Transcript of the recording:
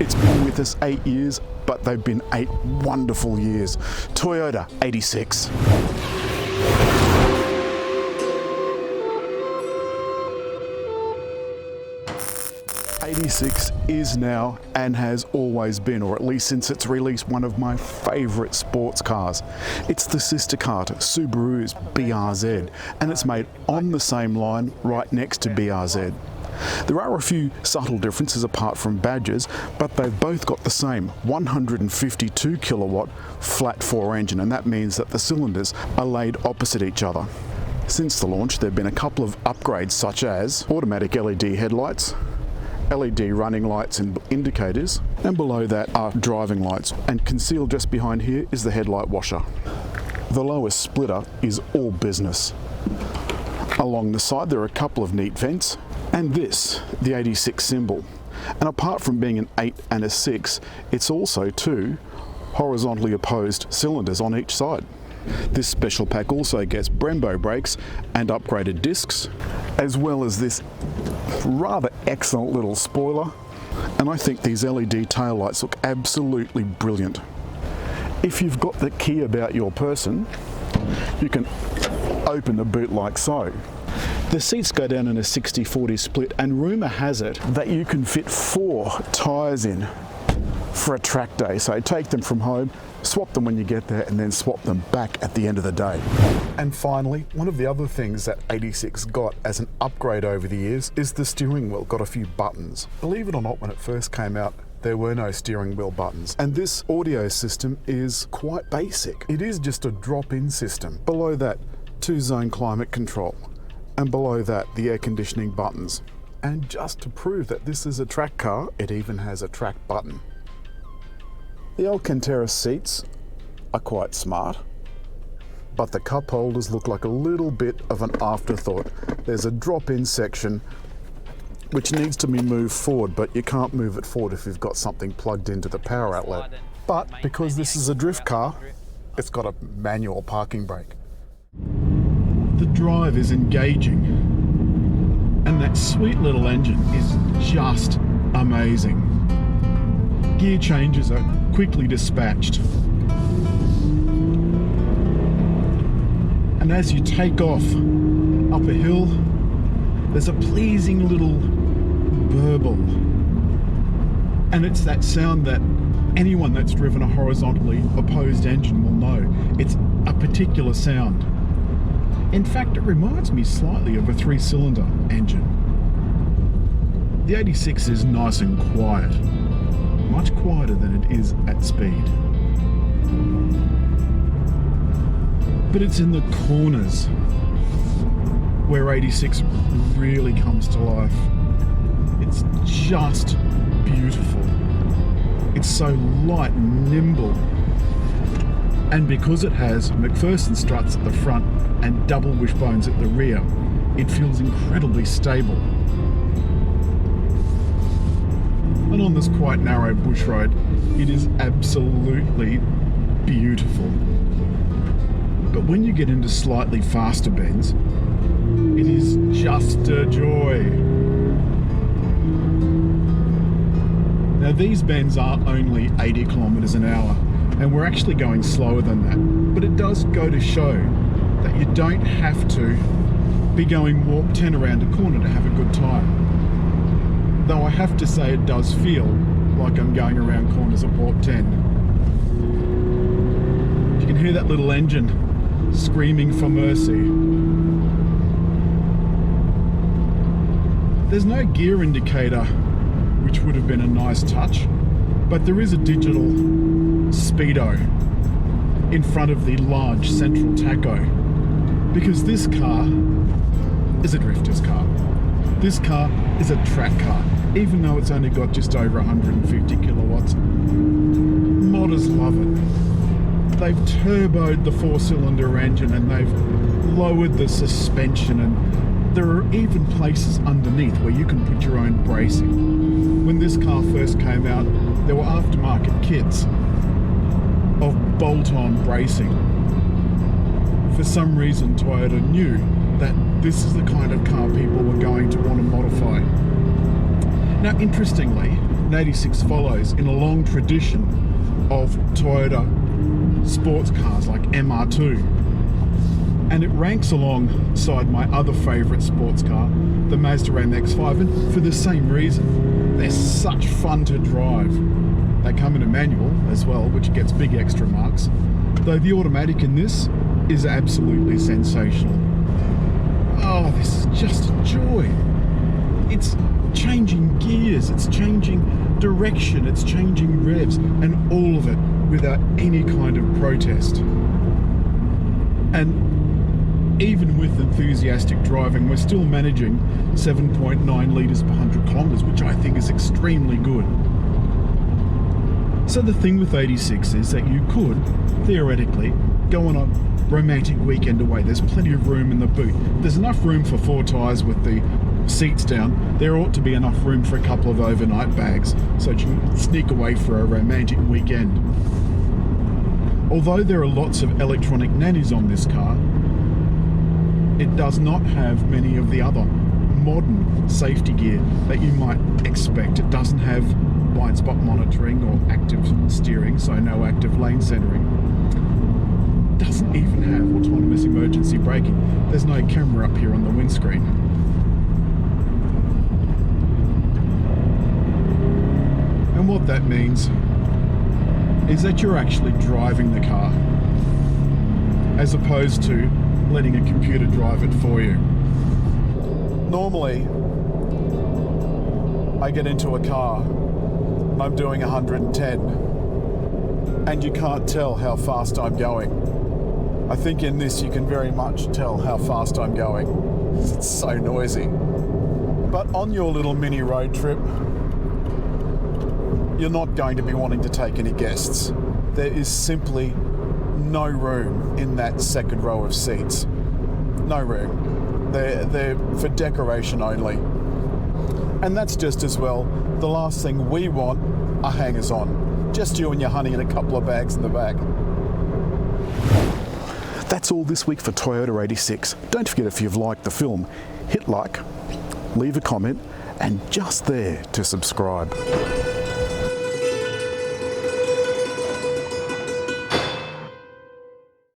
It's been with us 8 years, but they've been 8 wonderful years. Toyota 86. '86 is now and has always been, or at least since its release, one of my favourite sports cars. It's the sister car to Subaru's BRZ, and it's made on the same line right next to BRZ. There are a few subtle differences apart from badges, but they've both got the same 152 kilowatt flat 4 engine, and that means that the cylinders are laid opposite each other. Since the launch, there have been a couple of upgrades such as automatic LED headlights, LED running lights and indicators, and below that are driving lights, and concealed just behind here is the headlight washer. The lowest splitter is all business. Along the side there are a couple of neat vents, and this, the 86 symbol. And apart from being an 8 and a 6, it's also 2 horizontally opposed cylinders on each side. This special pack also gets Brembo brakes and upgraded discs, as well as this rather excellent little spoiler, and I think these LED taillights look absolutely brilliant. If you've got the key about your person, you can open the boot like so. The seats go down in a 60-40 split, and rumour has it that you can fit 4 tyres in for a track day. So take them from home, swap them when you get there, and then swap them back at the end of the day. And finally, one of the other things that 86 got as an upgrade over the years is the steering wheel got a few buttons. Believe it or not, when it first came out, there were no steering wheel buttons. And this audio system is quite basic. It is just a drop-in system. Below that, 2-zone climate control. And below that, the air conditioning buttons. And just to prove that this is a track car, it even has a track button. The Alcantara seats are quite smart, but the cup holders look like a little bit of an afterthought. There's a drop-in section which needs to be moved forward, but you can't move it forward if you've got something plugged into the power outlet. But because this is a drift car, it's got a manual parking brake. The drive is engaging, and that sweet little engine is just amazing. Gear changes are quickly dispatched. And as you take off up a hill, there's a pleasing little burble. And it's that sound that anyone that's driven a horizontally opposed engine will know. It's a particular sound. In fact, it reminds me slightly of a 3-cylinder engine. The 86 is nice and quiet, much quieter than it is at speed. But it's in the corners where 86 really comes to life. It's just beautiful. It's so light and nimble. And because it has McPherson struts at the front and double wishbones at the rear, it feels incredibly stable. And on this quite narrow bush road, it is absolutely beautiful. But when you get into slightly faster bends, it is just a joy. Now these bends are only 80 kilometers an hour, and we're actually going slower than that. But it does go to show that you don't have to be going warp 10 around a corner to have a good time. Though I have to say it does feel like I'm going around corners at warp 10. You can hear that little engine screaming for mercy. There's no gear indicator, which would have been a nice touch, but there is a digital speedo in front of the large central tacho, because this car is a drifter's car. This car is a track car, even though it's only got just over 150 kilowatts. Modders love it. They've turboed the 4-cylinder engine, and they've lowered the suspension, and there are even places underneath where you can put your own bracing. When this car first came out, there were aftermarket kits of bolt-on bracing. For some reason, Toyota knew that this is the kind of car people were going to want to modify. Now, interestingly, an 86 follows in a long tradition of Toyota sports cars like MR2. And it ranks alongside my other favourite sports car, the Mazda MX-5, and for the same reason. They're such fun to drive. They come in a manual as well, which gets big extra marks, though the automatic in this is absolutely sensational. Oh, this is just a joy. It's changing gears, it's changing direction, it's changing revs, and all of it without any kind of protest. And even with enthusiastic driving, we're still managing 7.9 litres per 100 kilometres, which I think is extremely good. So the thing with 86 is that you could, theoretically, go on a romantic weekend away. There's plenty of room in the boot. There's enough room for 4 tyres with the seats down. There ought to be enough room for a couple of overnight bags, so you can sneak away for a romantic weekend. Although there are lots of electronic nannies on this car, it does not have many of the other modern safety gear that you might expect. It doesn't have blind spot monitoring or active steering, so no active lane centering. It doesn't even have autonomous emergency braking. There's no camera up here on the windscreen. And what that means is that you're actually driving the car, as opposed to letting a computer drive it for you. Normally, I get into a car and I'm doing 110, and you can't tell how fast I'm going. I think in this you can very much tell how fast I'm going. It's so noisy. But on your little mini road trip, you're not going to be wanting to take any guests. There is simply no room in that second row of seats. No room. They're for decoration only. And that's just as well. The last thing we want are hangers-on. Just you and your honey and a couple of bags in the back. That's all this week for Toyota 86. Don't forget, if you've liked the film, hit like, leave a comment, and just there to subscribe.